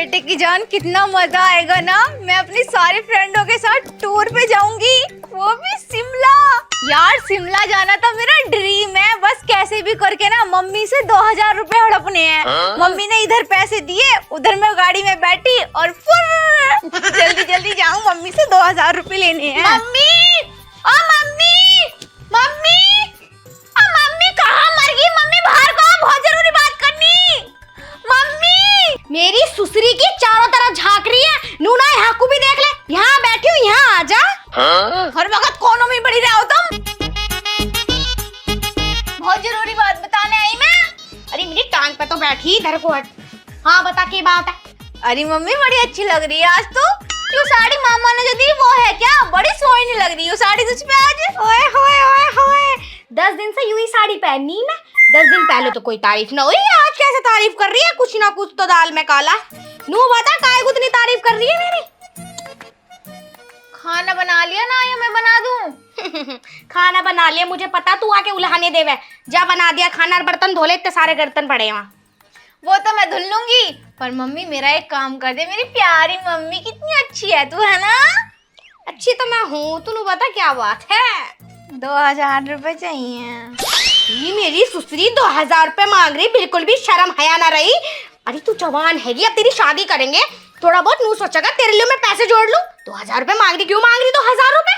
बेटे की जान, कितना मजा आएगा ना। मैं अपनी सारी फ्रेंडों के साथ टूर पे जाऊंगी, वो भी शिमला। यार शिमला जाना तो मेरा ड्रीम है। बस कैसे भी करके ना मम्मी से 2000 रुपए हड़पने हैं। मम्मी ने इधर पैसे दिए, उधर मैं गाड़ी में बैठी और जल्दी जल्दी जाऊं, मम्मी से 2000 रुपए लेने हैं। मम्मी, ओ मम्मी, मम्मी, ओ मम्मी कहाँ मर गई? मम्मी बाहर को, बहुत जरूरी बात करनी। मम्मी, मेरी सुसरी की चारों तरफ झांक रही है। नूना यहाँ को भी देख ले, यहाँ बैठी हूँ, यहाँ आजा। हर वक्त कोनों में पड़ी रहो तुम। बहुत जरूरी बात बताने आई मैं। अरे मेरी टांग पे तो बैठी, इधर को हट। हाँ बता क्या बात है? अरे मम्मी बड़ी अच्छी लग रही है आज तो। क्यों साड़ी मामा ने जो दी वो है क्या? बड़ी सोहनी लग रही है साड़ी तुझ पे आज। ओए होए ओए होए, 10 दिन से यूं ही साड़ी पहननी मैं। 10 दिन पहले तो कोई तारीफ ना हुई, आज कैसे तारीफ कर रही है? कुछ ना कुछ तो दाल में काला। नू बता काहे को इतनी तारीफ कर रही है मेरी? खाना बना लिया ना या मैं बना दूं? खाना बना लिया, मुझे पता तू आके उल्हाने देवे। जा बना दिया खाना, बर्तन धो ले, इतने सारे बर्तन पड़े हैं वहाँ। वो तो मैं धुल लूंगी, पर मम्मी मेरा एक काम कर दे। मेरी प्यारी मम्मी कितनी अच्छी है तू, है ना? अच्छी तो मैं हूँ, तू बता क्या बात है? 2000 रुपए चाहिए। ये मेरी सुसरी 2000 रुपए मांग रही, बिल्कुल भी शर्म हया ना रही। अरे तू जवान हैगी, अब तेरी शादी करेंगे, थोड़ा बहुत नू सोचेगा तेरे लिए मैं पैसे जोड़ लूं। 2000 रुपए मांग रही, क्यों मांग रही 2000 रुपए?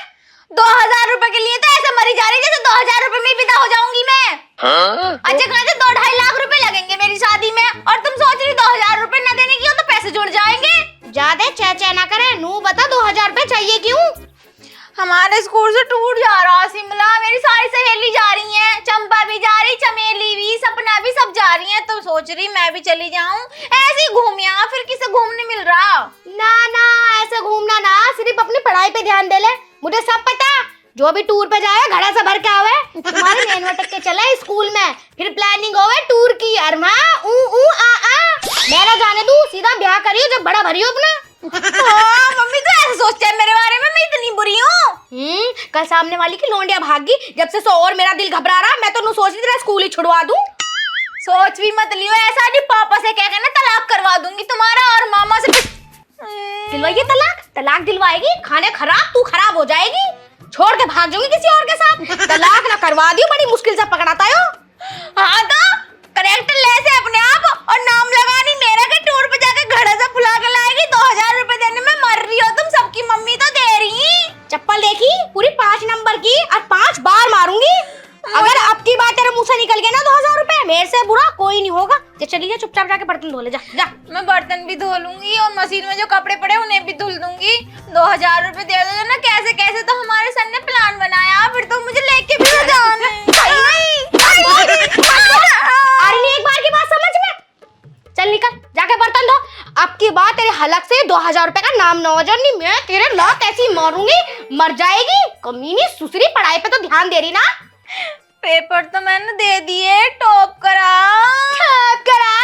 2000 रुपए के लिए तो ऐसे मरी जा रही जैसे 2000 रुपए में विदा हो जाऊंगी मैं। अच्छा कहते 2-2.5 लाख रुपए लगेंगे मेरी शादी में, और तुम सोच रही 2000 रुपए न देने की हो तो पैसे जुड़ जाएंगे। ज्यादा चह ना करे, नू बता 2000 रुपए चाहिए क्यों? हमारे स्कूल से टूर जा रहा है शिमला, मेरी सारी सहेली जा रही हैं, चंपा भी जा रही, चमेली भी, सपना भी, सब जा रही हैं। तो सोच रही मैं भी चली जाऊं, ऐसे ही घूम यहाँ, फिर किसे घूमने मिल रहा। ना ना ऐसे घूमना ना, सिर्फ अपनी पढ़ाई पे ध्यान दे ले। मुझे सब पता, जो भी टूर पे जाए घड़ा से भर के आवे। तुम्हारे नैन मटक के चले स्कूल में, फिर प्लानिंग होवे टूर की। अरमा ऊ ऊ आ आ, मेरा जाने दू, सीधा ब्याह करियो जब बड़ा भरियो अपना। हाँ, मम्मी तो ऐसे सोचते हैं मेरे बारे में, मैं इतनी बुरी हूँ। कल सामने वाली की लोंडिया भागी, जब से सो और मेरा दिल घबरा रहा। मैं तो नू सोच रही तेरा स्कूल ही छुड़वा दूं। सोच भी मत लियो ऐसा, नहीं पापा से कह के ना तलाक करवा दूंगी तुम्हारा, और मामा से दिलवाइए तलाक? तलाक दिलवाएगी? खाने खराब, तू खराब हो जाएगी, छोड़ के भाग जाऊंगी किसी और के साथ। तलाक ना करवा दियो, बड़ी मुश्किल से पकड़ाता हो। हाँ तो करेक्टर ले से अपने आप, और नाम लगानी मेरा के टूर पे जाके घड़ा से फुला के लाएगी। 2000 रुपए देने में मर रही हो तुम, सबकी मम्मी तो दे रही। चप्पल देखी पूरी 5 नंबर की, और 5 बार मारूंगी अगर अब की बात तेरे मुंह से निकल गया ना 2000 रुपए। मेरे से बुरा कोई नहीं होगा। चलिए चुपचाप जाके बर्तन धो ले, जा जा। मैं बर्तन भी धो लूंगी और मशीन में जो कपड़े पड़े उन्हें भी धुल दूंगी। 2000 रुपए दे दो ना, कैसे कैसे तो हमारे सन ने प्लान बनाया, फिर तो मुझे लेके भी जाना है। अरे नहीं, एक बार की बात समझ में। चल निकल जाके बर्तन धो। अब की बात तेरे हलक से 2000 रुपए का नाम न हो जाए, नहीं मैं तेरे लात ऐसी मारूंगी मर जाएगी। कमीनी सुसरी, पढ़ाई पे तो ध्यान दे रही ना? पेपर तो मैंने दे दिए, टॉप करा।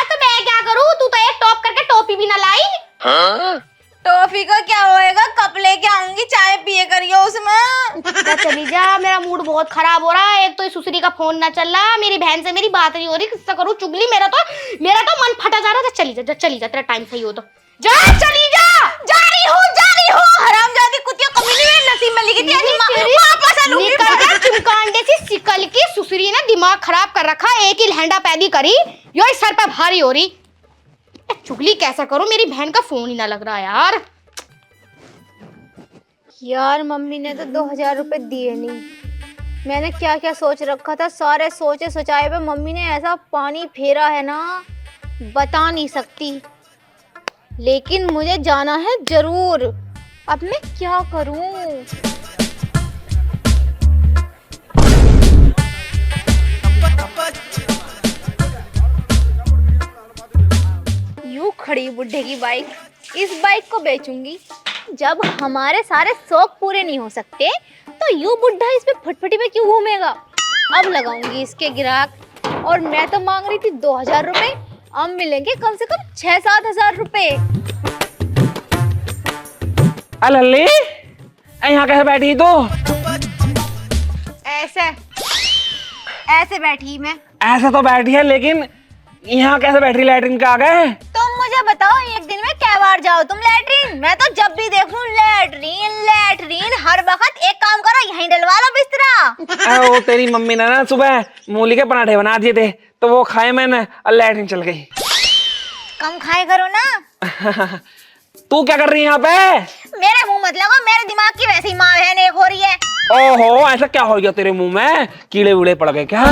तो मैं क्या करूं? तू तो एक टॉप करके टोपी भी ना लाई। टॉफी का क्या होएगा, कप लेके आऊंगी, चाय पिए करियो उसमें। चली जा, मेरा मूड बहुत खराब हो रहा है। एक तो सुसरी का फोन ना चल रहा, मेरी बहन से मेरी बात नहीं हो रही, किससे करूं चुगली? मेरा तो मन फटा जा रहा है। चली जा, तेरा टाइम सही हो तो जा। चली जा, जा रही हूँ। हरामजादी कुतिया, कमीनी में नसीब में लिखी थी वापस आलूंगी। निकल चिमकांडे सी सिकल की सुसरी ने दिमाग खराब कर रखा, एक ही लहंडा पैदी करी, यो सर पे भारी हो रही। चुगली कैसा करूं, मेरी बहन का फोन ही ना लग रहा यार। यार मम्मी ने तो 2000 रुपए दिए नहीं। मैंने क्या क्या सोच रखा था, सारे सोचे सोचाए पे मम्मी ने ऐसा पानी फेरा है ना, बता नहीं सकती। लेकिन मुझे जाना है जरूर। अब मैं क्या करूं? यूं खड़ी बुढ़े की बाइक, इस बाइक को बेचूंगी। जब हमारे सारे शौक पूरे नहीं हो सकते तो यूं बुढ़ा इस पे फटफटी पे क्यों घूमेगा। अब लगाऊंगी इसके ग्राहक। और मैं तो मांग रही थी 2000 रुपए, अब मिलेंगे कम से कम 6-7 हजार रुपए। लल्ली यहाँ कैसे बैठी तू? ऐसे बैठी मैं। ऐसे तो बैठी है, लेकिन यहाँ कैसे बैठी? लैट्रिन के आ गए? तुम मुझे मुझे बताओ एक दिन में क्या बार जाओ तुम लैट्रीन? मैं तो जब भी देखूं लैट्रीन लैट्रीन, हर वक्त एक काम करो यहीं डलवा लो बिस्तरा। वो तेरी मम्मी ने ना सुबह मूली के पराठे बना दिए थे तो वो खाए मैंने और लैट्रिन चल गई। कम खाए करो ना। तू क्या कर रही है यहाँ पे? मेरे मुंह मत लगो, मेरे दिमाग की वैसे ही माँ बहन एक हो रही है। ओहो, ऐसा क्या हो गया तेरे मुंह में? कीड़े उड़े पड़ गए क्या?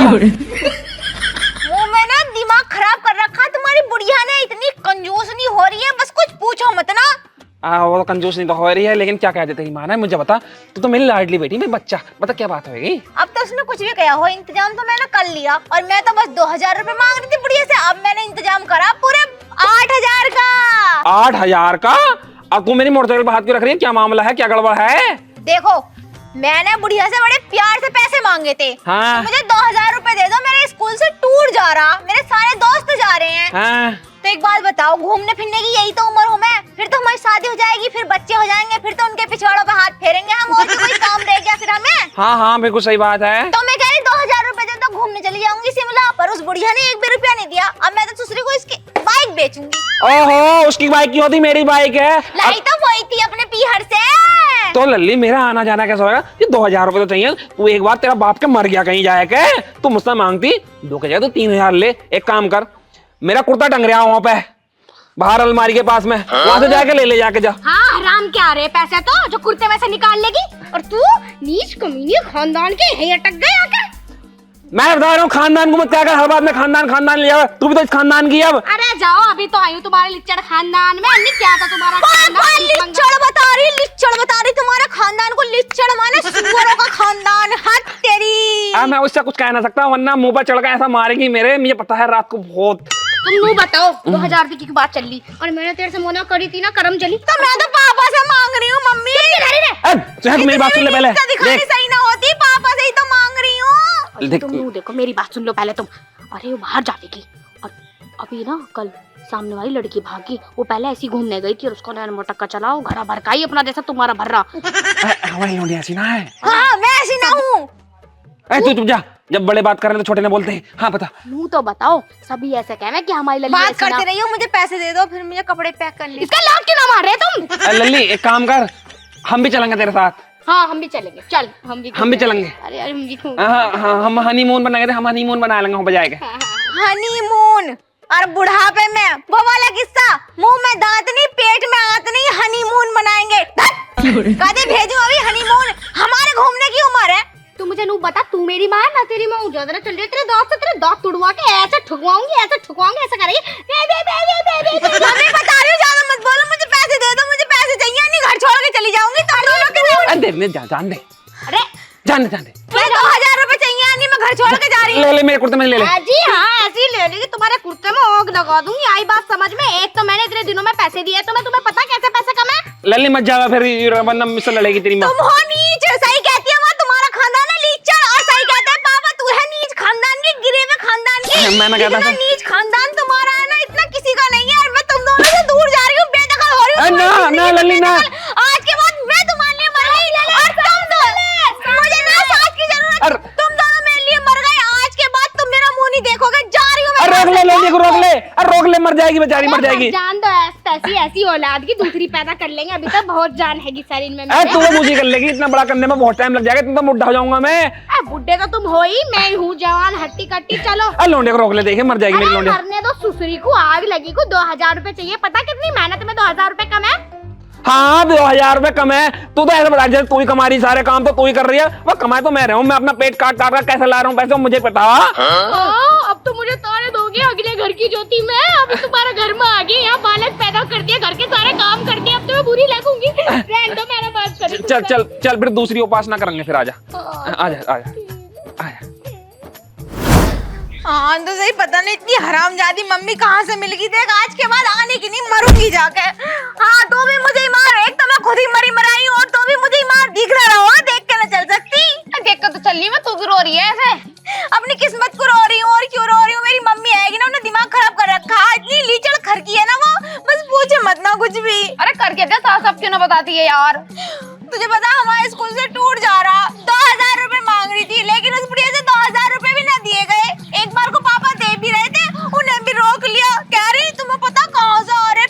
मुंह में ना दिमाग खराब कर रखा तुम्हारी बुढ़िया ने, इतनी कंजूस नहीं हो रही है, बस कुछ पूछो मत ना। वो तो कंजूस नहीं तो हो रही है, लेकिन क्या कहते तेरी माँ ने? मुझे बता, तू तो मेरी लाडली बेटी, मेरी बच्चा, बता क्या बात होगी? अब तो उसने कुछ भी कहा हो, इंतजाम तो मैंने कर लिया और मैं तो बस 2000 रुपए मांग रही थी बुढ़िया से। अब मैंने इंतजाम करा पूरे 8000 का। 8000 का? अब तू मेरी मोटरसाइकिल पर हाथ क्यों रख रही है? क्या मामला है, क्या गड़बड़ है? देखो मैंने बुढ़िया से बड़े प्यार से पैसे मांगे थे। हाँ। तो मुझे 2000 रुपए दे दो, मेरे स्कूल से टूर जा रहा, मेरे सारे दोस्त जा रहे हैं। हाँ। तो एक बात बताओ, घूमने फिरने की यही तो उम्र हूँ मैं, फिर तो हमारी शादी हो जाएगी, फिर बच्चे हो जाएंगे, फिर तो उनके पिछवाड़ों पे हाथ फेरेंगे हम, और भी कोई काम रह गया फिर हमें? हाँ हाँ बिल्कुल सही बात है। तो मैं कह रही 2000 रुपए दे दो, घूमने चली जाऊंगी शिमला। पर उस बुढ़िया ने एक भी रुपया नहीं दिया। अब मैं तो दूसरी को इसकी बाइक बेचूंगी। ओहो, उसकी बाइक क्यों होती? मेरी बाइक है। लाई तो वही थी अपने पीहर से। तो लल्ली मेरा आना जाना कैसा होगा? ये 2000 रुपए तो चाहिए। तू एक बार तेरा बाप के मर गया कहीं जाए के, तू मुझसे मांगती 2 के जाए तो 3000 ले। एक काम कर, मेरा कुर्ता टंग रहा वहां पे बाहर अलमारी के पास में, वहां से जाके ले जाके जा। हाँ हराम क्या रहे पैसे तो जो कुर्ते में से निकाल लेगी, और तू नीच कमीनी खानदान के यहीं अटक गए आकर। मैं बता रहा हूँ खानदान को मत क्या कर, हर बात में खानदान खानदान ले जाओ। तू भी तो इस खानदान की। अब अरे जाओ, अभी तो आई हूँ तुम्हारे लिच्चड़ खानदान में। अन्नी क्या था तुम्हारा खानदान? लिच्चड़ बता रही तुम्हारे खानदान को। लिच्चड़ माने सुअरों का खानदान। हद तेरी। मैं उससे कुछ कह ना सकता, वरना मुंह पर चढ़ के ऐसा मारेगी मेरे, मुझे पता है रात को बहुत। तुम मुँह बताओ, 2000 रुपए की बात चल रही और मैंने तेरे से मना करी थी ना, करम चली। तो मैं तो पापा से मांग रही हूँ मम्मी। मेरी बात सुन ले पहले। दिखानी सही ना होती, पापा से ही तो मांग रही हूँ। तुम मुँह देखो, मेरी बात सुन लो पहले तुम। अरे वो बाहर जाएगी और अभी ना कल सामने वाली लड़की भागी, वो पहले ऐसी घूमने गई थी और उसको नैन मोटक्का चलाओ, घड़ा भरकाई अपना जैसा तुम्हारा भर रहा। हमारी लोंडी ऐसी ना है। हाँ मैं ऐसी ना हूँ। तू चुप जा, जब बड़े बात कर रहे तो छोटे ने बोलते हैं। हाँ बता। मुँह तो बताओ, सभी ऐसे कहे कि हमारी लल्ली बात ऐसी ना। करते रही हो, मुझे पैसे दे दो, फिर मुझे कपड़े पैक करने। इसका लाभ क्यों ना मार रहे तुम? लल्ली एक काम कर, हम भी चलेंगे तेरे साथ। हाँ हम भी चलेंगे, चल हम भी चलेंगे। अरे हम भी हम हनीमून बनाएंगे, हम हनीमून बना लेंगे वहाँ पे जाएंगे। हनीमून और बुढ़ापे में वो वाला किस्सा, मुंह में दांत नहीं पेट में आंत नहीं, हनीमून मनाएंगे। कदे भेजूं अभी हनीमून? हमारे घूमने की उम्र है। तू मुझे नू बता, तू मेरी माँ है ना तेरी माँ? ज्यादा चल रही तेरे दांत से, तेरे दांत तुड़वा के ऐसे ठुकवाऊंगी, ऐसे ठुकवाऊंगी, ऐसा करेगी। मम्मी बता रही हूँ, ज्यादा मत बोलो। मुझे पैसे दे दो, मुझे पैसे चाहिए, नहीं घर छोड़ के चली जाऊंगी। तुम दोनों के जान दे। अरे जान दे। मुझे 2000 रुपए चाहिए, नहीं मैं घर छोड़ के जा रही हूँ। ले मेरे कुर्ते में ले ले। जी हाँ, ऐसे ही ले लेगी। तुम्हारे कुर्ते में आग लगा दूंगी। आई बात समझ में? एक तो मैंने इतने दिनों में पैसे दिए, तो मैं तुम्हें पता कैसे पैसे कमाए? लल्ली मत जावा, फिर वरना मुझसे लड़ेगी तेरी माँ। तुम हो नीच, सही कहती है माँ, तुम्हारा खानदान है लीचड़, और सही कहते हैं पापा तू है नीच खानदान की, गिरे हुए खानदान की। मैं कहता इतना था नीच खानदान तुम्हारा है ना, इतना किसी का नहीं है। और मैं तुम दोनों से दूर जा रही हूँ, बेदखल हो रही हूँ। ना लल्ली ना। आज के बाद मैं तुम्हारे लिए मर गई और तुम दोनों, मुझे ना साथ की जरूरत। तुम दोनों मेरे लिए मर गए। आज के बाद तुम मेरा मुंह नहीं देखोगे, जा रही हूँ मैं। रोक ले लल्ली को, रोक ले, मर जाएगी बेचारी, मर जाएगी। जान दो, ऐसी ऐसी औलाद की दूसरी पैदा कर लेंगे। अभी तो बहुत जान है शरीर में। तू मुझे कर लेगी, इतना बड़ा करने में बहुत टाइम लग जाएगा, तुम तो बुढ़ा हो जाऊंगा मैं। बुड्ढे तो तुम हो ही, मैं हूँ जवान हट्टी कट्टी। चलो लोंडे को रोक ले, देखे मर जाएगी मेरी लोंडे। मरने दो सुसरी को, आग लगी को। 2000 रुपए चाहिए। पता कितनी मेहनत में 2000 रुपए कम है? हाँ 2000 रुपए कम है। तू तो ऐसा बता, जैसे तू ही कमा रही, सारे काम तो तू ही कर रही है, वो कमाए तो मैं रहा हूँ। मैं अपना पेट काट काट कर कैसे ला रहा हूँ पैसे, मुझे पता। अब तो मुझे तारे दोगे अगले घर की ज्योति में। अब तुम्हारा घर में आ गई, यहाँ बालक पैदा कर दिया, घर के सारे काम कर दिए। अब तो मैं बुरी लगूंगी। रहने दो, मेरा बात करो। चल फिर दूसरी उपासना करेंगे फिर। आजा। हाँ तो सही, पता नहीं इतनी हरामजादी मम्मी कहाँ से मिल गई। देख आज के बाद आने की नहीं, मरूंगी जाके। हाँ तो भी मुझे ही मार, एक तो मैं खुद ही मरी मराई हूँ और तो भी मुझे ही मार। दिख रहा होगा, देख के ना चल सकती। देख कर तो चल रही मैं, तू क्यों रो रही है ऐसे? अपनी किस्मत को रो रही हूँ। और क्यों रो रही हूँ? मेरी मम्मी आएगी ना, उन्हें दिमाग खराब कर रखा है। इतनी लीचड़ खरकी है ना वो, बस पूछे मत ना कुछ भी। अरे करके क्या साफ साफ क्यों ना बताती है यार? तुझे पता हमारे स्कूल से टूर जा रहा, 2000 रुपए मांग रही थी, लेकिन उस बुढ़िया से 2000 रुपए भी ना दिए गए। एक बार को पापा दे भी रहे थे, उन्हें भी रोक लिया। कह रही तुम्हें पता कहाँ से आ रहे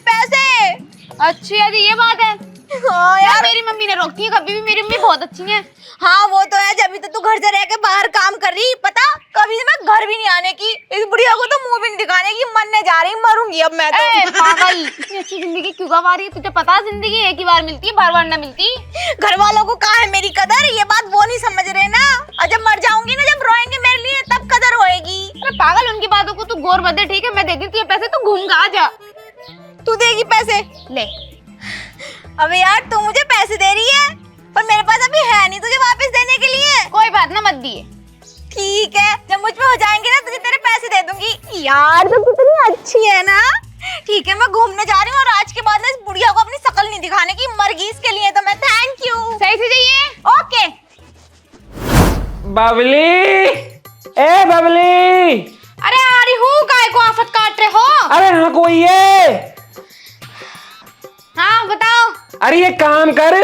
अच्छी है जी, ये बात है। हाँ यार यार, मेरी मम्मी ने रोकती है कभी भी, मेरी मम्मी बहुत अच्छी है। हाँ वो तो है, जब भी तो तू घर से रह के बाहर काम कर रही, पता कभी मैं घर भी नहीं आने की, इस बुढ़िया को तो मुंह भी नहीं दिखाने की, मरने जा रही, मरूंगी अब मैं तो। ए पागल, इतनी अच्छी जिंदगी क्यों गवा रही है? तुझे पता है जिंदगी एक ही बार मिलती है, बार बार ना मिलती। घर वालों को कहाँ है मेरी कदर, ये बात वो नहीं समझ रहे ना। और जब मर जाऊंगी ना, जब रोएंगे मेरे लिए, तब कदर होएगी। अरे पागल, उनकी बातों को तू गौर मत दे, ठीक है? मैं दे देती हूँ पैसे, तू घूम के आ जा। तू देगी पैसे? ले। अबे यार, तू मुझे पैसे दे रही है, पर मेरे पास अभी है नहीं तुझे वापस देने के लिए। कोई बात ना, मत दिए। ठीक है, जब मुझ पे हो जाएंगे ना, तुझे तेरे पैसे दे दूंगी। यार तू कितनी अच्छी है ना। ठीक है, मैं घूमने जा रही हूँ, और आज के बाद ना इस बुढ़िया को अपनी शक्ल नहीं दिखाने की, मर गई इसके लिए तो मैं। Thank you. सही से जाइए। ओके। बबली, ए बबली। अरे आ रही हूँ, काय को आफत काट रहे हो? अरे हाँ, कोई है? हाँ बताओ। अरे ये काम कर,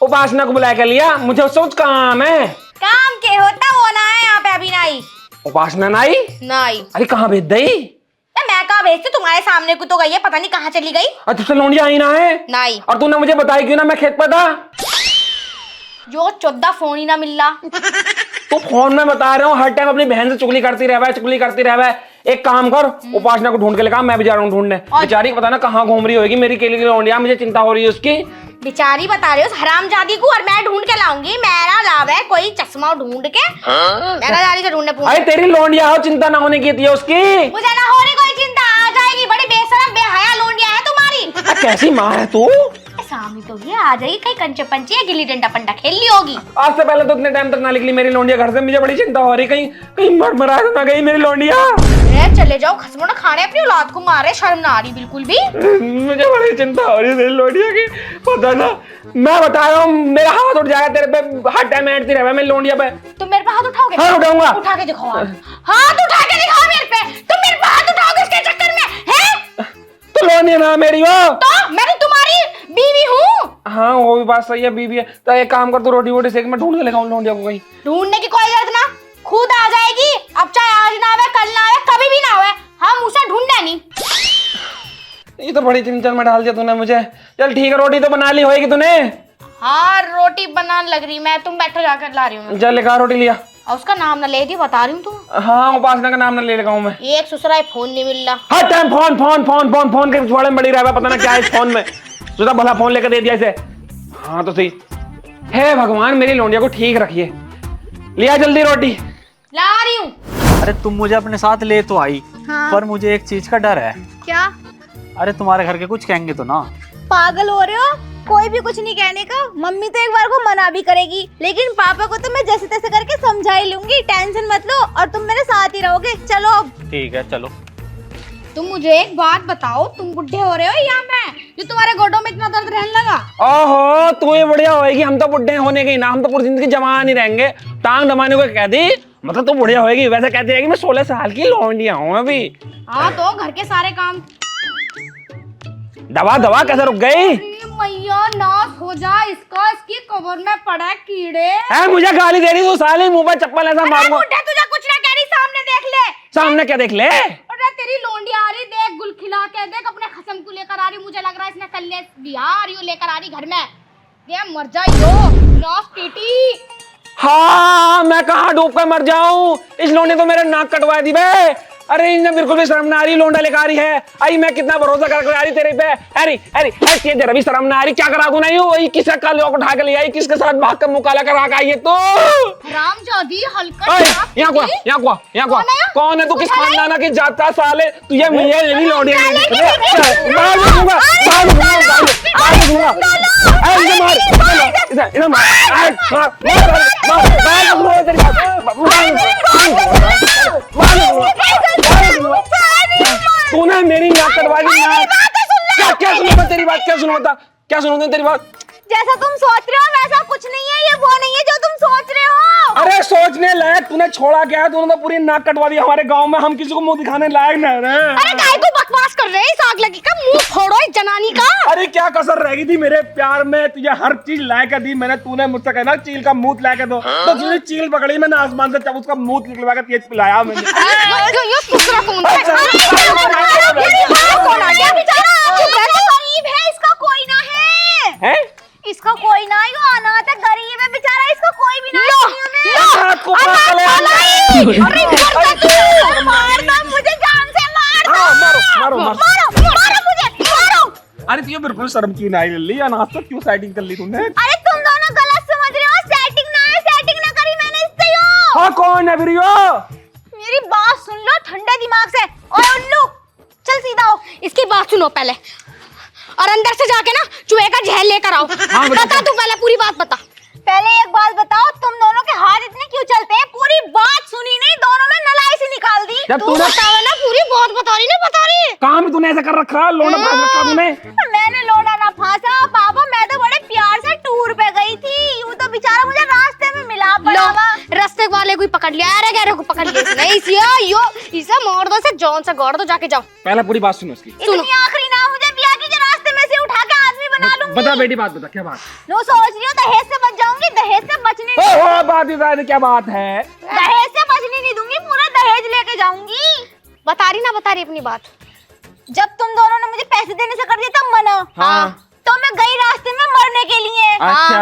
उपासना को बुला के लिया, मुझे उससे कुछ काम है। काम के होता वो ना है यहाँ पे अभी नहीं। उपासना नाई? नहीं। अरे कहाँ भेज दई? मैं कहाँ भेजती, तुम्हारे सामने को तो गई है, पता नहीं कहाँ चली गई। और तुझसे लौंडिया आई ना है? नहीं। और तूने मुझे बताई क्यों ना? मैं खेत पर था। जो 14 फोन ही ना मिल रहा। तो फोन में बता रहा हूँ, हर टाइम अपनी बहन से चुगली करती रह, चुगली करती रह। एक काम कर, उपासना को ढूंढ के लेकर, मैं भी जा रहा हूँ ढूंढने। बेचारी पता ना कहाँ घूम रही होगी, मेरी केली की लौंडिया, मुझे चिंता हो रही है उसकी। बेचारी बता रहे हो हरामजादी को, और मैं ढूंढ के लाऊंगी। मेरा लाभ है कोई चश्मा ढूंढ के। मेरा जारी से ढूंढने अरे तेरी लौंडिया हो, चिंता ना होने की थी उसकी। मुझे ना हो रही कोई चिंता, आ जाएगी। बड़ी बेशरम बेहया लौंडिया है तुम्हारी। कैसी माँ है तू? सामने तो ये आ जाएगी, कहीं कंचे पंचे या गिल्ली डंडा पंडा खेल ली होगी। आज से पहले तो इतने टाइम तक ना निकली मेरी लौंडिया घर से, मुझे बड़ी चिंता हो रही, कहीं कहीं मर तो ना गई मेरी लौंडिया। अरे चले जाओ, खसमो ना खाने अपनी औलाद को मारे, शर्म ना आ रही बिल्कुल भी। मुझे बड़ी चिंता हो रही है मेरी लौंडिया की, पता ना। मैं बता रहा हूँ, मेरा हाथ उठ जाएगा तेरे पे, हर टाइम ऐंठती रहे मेरी लौंडिया पे। तुम मेरे पे हाथ उठाओगे? हाँ उठाऊंगा। उठा के दिखाओ, हाथ उठा के दिखाओ मेरे पे। तुम मेरे पे हाथ उठाओगे इसके चक्कर में, हैं? तो लौंडिया ना मेरी हो तो मैं तो तुम्हारी बीवी हूँ। हाँ वो भी बात सही है, बीवी है तो एक काम कर, तू रोटी वोटी सेक, मैं ढूंढ के लेगा लौंडिया को कहीं। ढूंढने की कोई जरूरत ना, खुद आ जाएगी। अब चाहे आज ना आवे, कल ना आवे, कभी भी ना आवे, हम उसे ढूंढना नहीं। ये तो बड़ी चिंता में डाल दिया तूने मुझे। चल ठीक है, रोटी तो बना ली होगी तूने? हाँ रोटी बनाने लग रही मैं, तुम बैठो, जाकर ला रही हूँ। चल लेकर रोटी लिया। और उसका नाम ना ले दी, बता रही हूँ तुम। हाँ उपासना का नाम ना ले लगा हूँ मैं। एक ससुराल फोन नहीं मिल रहा। हर time phone phone phone phone phone के पिछवाड़े में बड़ी रहा, पता ना क्या है इस फोन में। तुझा भला फोन लेकर दे दिया इसे। हाँ तो सही है, भगवान मेरी लौंडिया को ठीक रखिए। लिया जल्दी रोटी। ला रही हूँ। अरे तुम मुझे अपने साथ ले तो आई, हाँ। पर मुझे एक चीज का डर है। क्या? अरे तुम्हारे घर के कुछ कहेंगे तो ना? पागल हो रहे हो? कोई भी कुछ नहीं कहने का। मम्मी तो एक बार को मना भी करेगी, लेकिन पापा को तो मैं जैसे तैसे करके समझा ही लूंगी। टेंशन मत लो, और तुम मेरे साथ ही रहोगे। चलो अब। ठीक है चलो। तुम मुझे एक बात बताओ, तुम बुढ़े हो रहे हो यहाँ पे, जो तुम्हारे गोडों में इतना दर्द रहने लगा? ओहो तू ये बढ़िया होएगी, हम तो बुढ़े होने के ही ना, हम तो पूरी जिंदगी जवान ही रहेंगे। टांग दबाने को कह दी, मतलब तू बढ़िया होएगी। वैसे कहती रहेगी मैं 16 साल की लौंडिया हूँ अभी। हाँ तो घर के सारे काम। दवा दवा कैसे रुक गई? मैया नाश हो जा इसका, इसकी कबर में पड़ा है कीड़े। है मुझे गाली दे रही तू, साले मुंह पर चप्पल ऐसा मारूंगा। बुढ़े तुझे कुछ ना कह रही, सामने देख ले। सामने क्या देख ले? अरे तेरी लोंडी आ रही, देख गुल खिला के, देख अपने खसम को लेकर आ रही। मुझे लग रहा है इसने कल ले बिहार यो लेकर आ रही घर में। ये मर जाइयो नाश टीटी। हाँ मैं कहाँ डूब कर मर जाऊं, इस लोंडे तो मेरा नाक कटवा दी बे। अरे इन्हें बिल्कुल भी शर्म ना आ रही, लोंडा लेकर आ रही है। आई मैं कितना भरोसा कर आ रही तेरे पे। अरे अरे ऐसी जरा भी शर्म ना आ रही, क्या करा दूं? नहीं वही किसका कल लोग उठा के ले आई, किसके साथ भाग कर मुकाला करा के आई है तो। हरामजादी हल्का यहाँ को यहाँ को कौन है तू? किस खानदान की जाता साले? तुझे मुझे नहीं लौंडी तूने मेरी नाक कटवा दी। क्या सुनूं तेरी बात? क्या सुनूं तेरी बात? जैसा तुम सोच रहे हो वैसा कुछ नहीं है, ये वो नहीं है जो तुम सोच रहे हो। अरे सोचने लायक तूने छोड़ा क्या? तूने तो पूरी नाक कटवा दी हमारे गांव में, हम किसी को मुंह दिखाने लायक नहीं रहे। अरे काय को बकवास कर रहे हैं, इस आग लगी का मुंह फोड़ो इस जनानी का। अरे क्या कसर रह गई थी मेरे प्यार में? तुझे हर चीज लाके दी मैंने, तूने मुझसे कहना चील का मुंह लाके दो, तो तूने चील पकड़ी, मैंने आसमान से जब उसका मुंह निकलवा के तेज पिलाया मैंने। ये दूसरा कौन है? कौन आ गया बेचारा? गरीब है, इसका कोई ना अरे तुझे बिल्कुल शर्म क्यों नहीं ली? अनाज तो क्यों सेटिंग कर ली तूने? अरे तुम दोनों गलत समझ रहे हो, सेटिंग ना है, सेटिंग ना करी मैंने इससे यो। हाँ कौन है फिर यो? मेरी बात सुन लो ठंडे दिमाग से। ओए उल्लू चल सीधा हो। इसकी बात सुनो पहले, और अंदर से जाके ना चूहे का जहर लेकर आओ। हाँ, बता तू पहले पूरी बात बता। पहले एक बात बताओ, तुम दोनों के हाथ इतने क्यों चलते हैं? पूरी बात सुनी नहीं, दोनों में नलाई से निकाल दी। जब तू तूने बतावे ना, पूरी बात बता रही ना, बता रही। काम ही तूने ऐसा कर रखा, लोना फांस रखा तूने। मैंने लोड़ा ना फांसा बाबा, मैं तो बड़े प्यार से टूर पे गई थी। यूं तो बेचारा मुझे रास्ते में मिला पड़ा हुआ। रास्ते वाले को ही पकड़ लिया, अरे गहरे को पकड़ लिया इसने। इसे मोड़ दो, से जॉन से गौड़ दो, जाके जाओ। पहले पूरी बात सुनो उसकी। इतनी आखिरी ना मुझे बिया की, जो रास्ते में से उठा के आदमी बना लूंगी। बता बेटी बात बता, क्या बात? नो सोच रही हो दहेज से बच जाऊंगी, दहेज से बचने ओ बात ही बता, क्या बात है? दहेज से बचने नहीं दूंगी, पूरा दहेज लेके जाऊंगी। बता रही ना, बता रही अपनी बात। जब तुम दोनों ने मुझे पैसे देने से कर दिया तब मना। हाँ। तो मैं गई रास्ते में मरने के लिए। अच्छा।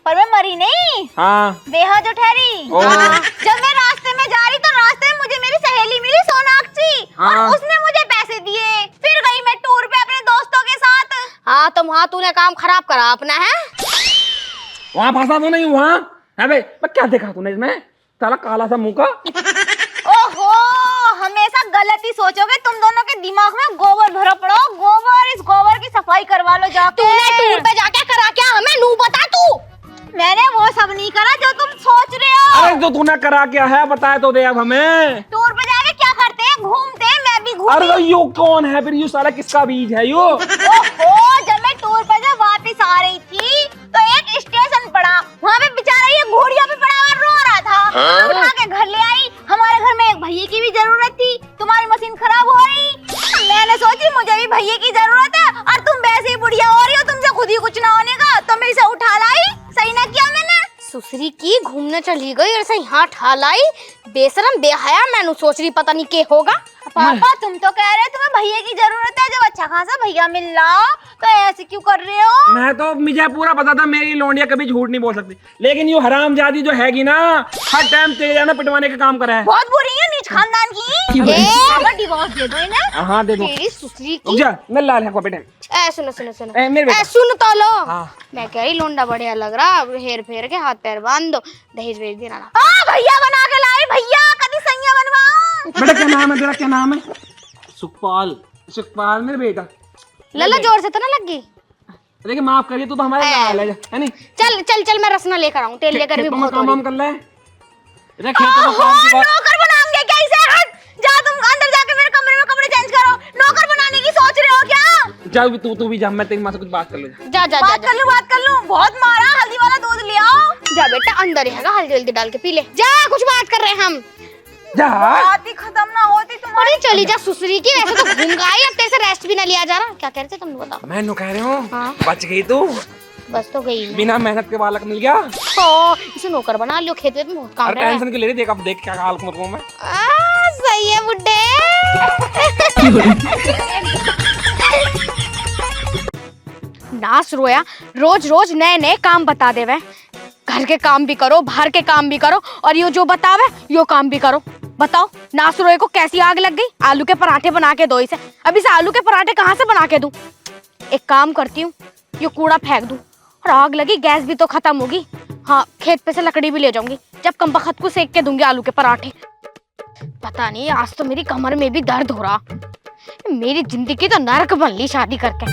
पर मैं मरी नहीं, हाँ। बेहद ठहरी। हाँ। जब मैं रास्ते में जा रही तो रास्ते में मुझे मेरी सहेली मिली सोनाक्षी, और हाँ। उसने मुझे पैसे दिए। फिर गई मैं टूर पे अपने दोस्तों के साथ। हाँ तो वहाँ तूने काम खराब करा अपना, है? वहाँ फंसा तो नहीं वहाँ? है भाई, मैं क्या देखा तूने इसमें? साला काला सा मुंह का। ओहो, हमेशा गलत ही सोचोगे। तुम दोनों के दिमाग में गोबर भरा पड़ा, गोबर। इस गोबर की सफाई करवा लो जाके। तूने टूर पे जाके करा क्या? हमें नू बता तू। मैंने वो सब नहीं करा जो तुम सोच रहे हो। अरे जो तूने करा क्या है बताए तो दे अब हमें। टूर पे जाके क्या करते हैं? घूमते हैं, मैं भी अरे तो घूमी। यू कौन है फिर? यू साला किसका बीज है यू? ओहो, जब मैं टूर पे जब वापस आ रही थी तो एक स्टेशन पड़ा, वहाँ पे बेचारा ये घोड़ियों पे पड़ा हुआ रो रहा था। उठा के घर ले आई। हमारे घर में एक भैया की भी जरूरत थी, तुम्हारी मशीन खराब हो रही। मैंने सोची मुझे भी भैया की जरूरत है, और तुम वैसे ही बुढ़िया हो रही हो, तुमसे खुद ही कुछ ना होने का, तो मैं इसे उठा लाई। सही ना किया मैंने? सुसरी की घूमने चली गई और ऐसे यहाँ ठालाई। बेशरम बेहया, मैंने सोच रही पता नहीं क्या होगा। पापा तुम तो कह रहे तुम्हें भैया की जरूरत है, जब अच्छा खासा भैया मिल रहा हो तो ऐसे क्यों कर रहे हो? मैं तो मुझे पूरा पता था मेरी लोंडिया कभी झूठ नहीं बोल सकती, लेकिन यू हरामजादी जो हैगी ना, हर टाइम तेरे जाना पिटवाने का काम करा है। बहुत बुरी है नीच खानदान की। पापा डिवोर्स दे दो इन्हें। हाँ दे दो। तेरी सुसरी रुक की। जा, मैं लाल है को बेटे। सुनो सुनो सुनो, मेरे बेटा। सुन तो लो। हाँ। मैं कह रही लोंडा बढ़िया लग रहा, हेर फेर के हाथ पैर बांध दो, दहेज भेज देना। भैया बना के लाई, भैया कभी सैया बनवाओ। बेटा क्या नाम है तेरा? क्या नाम है? सुखपाल। सुखपाल मेरे बेटा। लल्ला जोर से तो ना लग गई। देखिए माफ करिए, तू तो हमारे लाल है नहीं? चल चल चल, मैं रसना लेकर आऊं, तेरे लेकर भी बहुत हो काम रही। वाम कर ले। इधर खेतों में काम की बात। नौकर बनाएंगे क्या इसे? हट जा, तुम अंदर जाके मेरे कमरे में कपड़े चेंज करो। नौकर बनाने की सोच रहे हो क्या? जा तू भी जा, मैं तेरी माँ से कुछ बात कर ले। जा जा जा, बात कर लूं। बहुत मारा, हल्दी वाला दूध ले आओ। जा बेटा, अंदर है हल्दी हल्दी डाल के पी ले। जा, कुछ बात कर रहे हैं हम। जा। बात ही खत्म ना होती तुम्हारी। अरे चली जा सुसरी की, वैसे तो घूम गई, अब तेरे से रेस्ट भी ना लिया जा रहा। क्या कह रहे थे तुम, बताओ। मैं नु कह रही हूँ हाँ। बच गई तू, बस तो गई मैं। बिना मेहनत के बालक मिल गया। ओ, इसे नौकर बना लियो, खेत में बहुत काम और रहा है। टेंशन क्यों ले रही? देख अब देख क्या हाल कर रहा हूं मैं। सही है बुड्ढे। नास रोया, रोज रोज नए नए काम बता देवे। घर के काम भी करो, बाहर के काम भी करो, और यो जो बतावे यो काम भी करो। बताओ नास रोए को कैसी आग लग गई? आलू के पराठे बना के दो इसे। अब इसे आलू के पराठे कहाँ से बना के दूं? एक काम करती हूँ, यो कूड़ा फेंक दूं, और आग लगी, गैस भी तो खत्म होगी। हाँ, खेत पे से लकड़ी भी ले जाऊंगी, जब कमबख्त को सेक के दूंगी आलू के पराठे। पता नहीं, आज तो मेरी कमर में भी दर्द हो रहा। मेरी जिंदगी तो नरक बन ली शादी करके।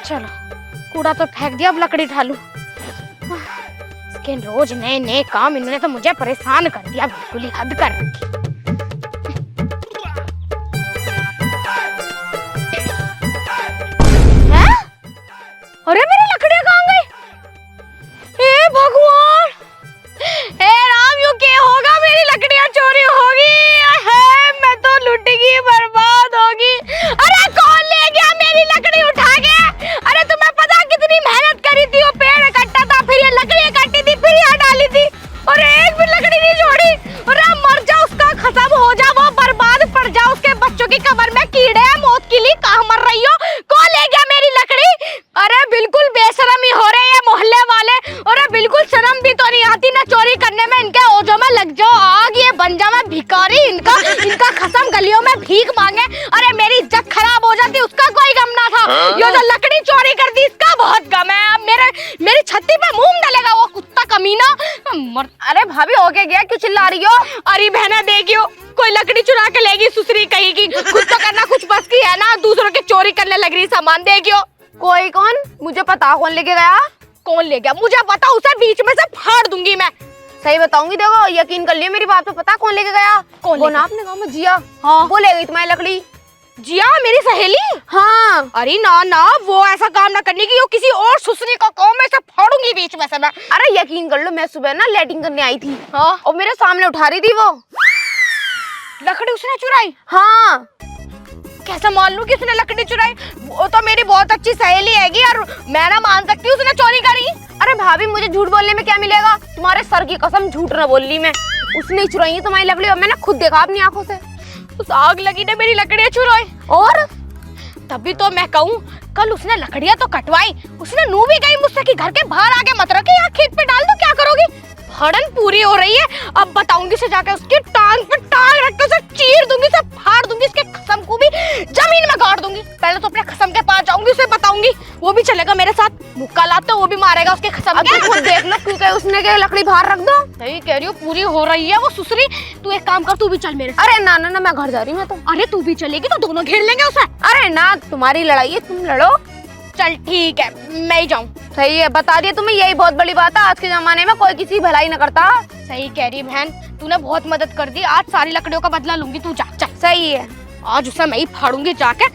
चलो, कूड़ा तो फेंक दिया, अब लकड़ी उठा लूं। इसके रोज नए नए काम, इन्होंने तो मुझे परेशान कर दिया, बिल्कुल ही हद कर रखी। हैं? अरे मेरी लकड़ियां कहाँ गई? हे भगवान, हे राम, यू क्या होगा? मेरी लकड़ियां चोरी होगी। मैं तो लुट गई, बर्बाद होगी। अरे कौन ले गया मेरी लकड़ी उठा के? अरे तुम्हें पता कितनी मेहनत करी थी? वो पेड़ कटा था, फिर ये लकड़ी काटी थी, फिर यहाँ डाली थी, और एक भी लकड़ी नहीं छोड़ी। अरे मर जा, उसका खसा भाभी हो क्या गया, क्यों चिल्ला रही हो? अरे बहना देखियो, कोई लकड़ी चुरा के लेगी सुसरी कहेगी, खुद तो करना कुछ बस की है ना, दूसरों के चोरी करने लग रही सामान। देखियो कोई कौन? मुझे पता कौन लेके गया। कौन ले गया मुझे पता, उसे बीच में से फाड़ दूंगी मैं। सही बताऊंगी, देखो यकीन कर लियो मेरी बात पे, पता कौन लेके गया? कौन वो लेके? ना अपने गाँव में जिया, हाँ। वो ले गई तुम्हारी लकड़ी। जिया मेरी सहेली? हाँ। अरे ना ना, वो ऐसा काम ना करने की, वो किसी और सुसरी का काम में से फाड़ूंगी बीच में से मैं। अरे यकीन कर लो, मैं सुबह ना लैटिंग करने आई थी, हाँ। और मेरे सामने उठा रही थी वो लकड़ी उसने चुराई? हाँ। कैसे मान लूं कि उसने लकड़ी चुराई? वो तो मेरी बहुत अच्छी सहेली हैगी यार, मैं ना मान सकती हूँ उसने चोरी करी। अरे भाभी, मुझे झूठ बोलने में क्या मिलेगा? तुम्हारे सर की कसम, झूठ न बोल ली मैं। उसने ही चुराई है तुम्हारी लकड़ी, और मैंने खुद देखा अपनी आंखों से। उस आग लगी ने मेरी लकड़ियां चुराई। और तभी तो मैं कहूँ, कल उसने लकड़ियां तो कटवाई, उसने नू भी गई मुझसे कि घर के बाहर आके मत रखे, यहाँ खेत पे डाल दो, क्या करोगी? हड़न पूरी हो रही है, अब बताऊंगी उसे, जाके उसकी टांग पे टांग रख के उसे चीर दूंगी, उसे फाड़ दूंगी, इसके खसम को भी जमीन में गाड़ दूंगी। पहले तो अपने खसम के पास जाऊंगी, उसे बताऊंगी, वो भी चलेगा मेरे साथ, मुक्का लाते वो भी मारेगा उसके खसम अब के। खुद देख लो, क्योंकि उसने क्या लकड़ी बाहर रख दो। सही कह रही हो, पूरी हो रही है वो सुसरी। तू एक काम कर, तू भी चल मेरे साथ। अरे ना ना ना, मैं घर जा रही हूँ मैं तो। अरे तू भी चलेगी तो दोनों घेर लेंगे उसे। अरे ना, तुम्हारी लड़ाई है, तुम लड़ो। चल ठीक है, मैं ही जाऊँ। सही है, बता दिया तुम्हें, यही बहुत बड़ी बात है। आज के जमाने में कोई किसी की भलाई न करता। सही कह रही बहन, तूने बहुत मदद कर दी, आज सारी लकड़ियों का बदला लूंगी, तू जा चल। सही है। आज उसे मैं ही फाड़ूंगी जाके।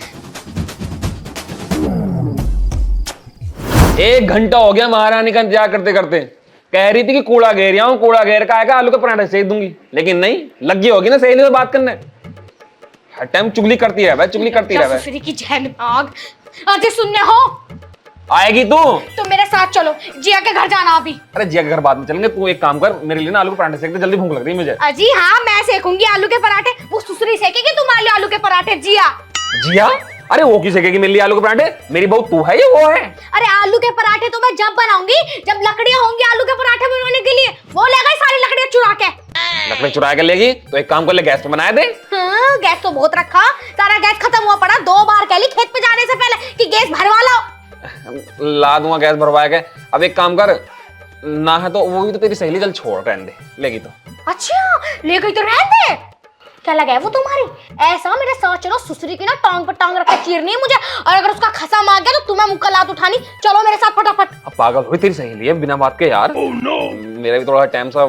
1 घंटा हो गया महारानी का इंतजार करते करते। कह रही थी कि कूड़ा घेर आऊं, कूड़ा घेर का आएगा, आलू के पराठे सेक दूंगी, लेकिन नहीं, लगी होगी ना सहेली से बात करने। हर टाइम चुगली करती है, चुगली करती है। सुसरी की जहन आग। अजय सुनने हो, आएगी तू? तो मेरे साथ चलो, जिया के घर जाना अभी। अरे जिया के घर बाद में चलेंगे, तू एक काम कर, मेरे लिए ना आलू के पराठे सेक दे, जल्दी भूख लग रही है मुझे। अजी हाँ, मैं सेकूंगी आलू के पराठे, वो सुसरी सेकेगी तुम्हारे लिए आलू के पराठे। जिया जिया? अरे वो क्यों सेकेगी मेरे लिए आलू के पराठे? मेरी बहू तू है या वो है? अरे आलू के पराठे तो मैं जब बनाऊंगी जब लकड़ियां होंगी आलू के पराठे बनाने के लिए। वो ले गई सारी लकड़ियां चुरा के। लकड़ी चुरा के लेगी तो एक काम कर ले, गैस पे बनाया दे। हाँ, गैस तो बहुत रखा, सारा गैस खत्म हुआ पड़ा। 2 बार कह ली खेत पे जाने से पहले कि गैस भरवा लाओ। ला दूंगा गैस भरवाया के। अब एक काम कर, ना है तो वो भी तो तेरी सहेली, चल छोड़, रहने दे, लेगी तो। अच्छा ले गई तो रहने दे, क्या लगा है वो तुम्हारी? ऐसा मेरे साथ चलो, सुसरी की ना टांग पर टांग रख के चीरनी है मुझे, और अगर उसका खसम आ गया तो तुम्हें मुक्का लात उठानी। चलो मेरे साथ फटाफट। अब पागल हुई तेरी सहेली है बिना बात के यार। मेरा भी थोड़ा टाइम सा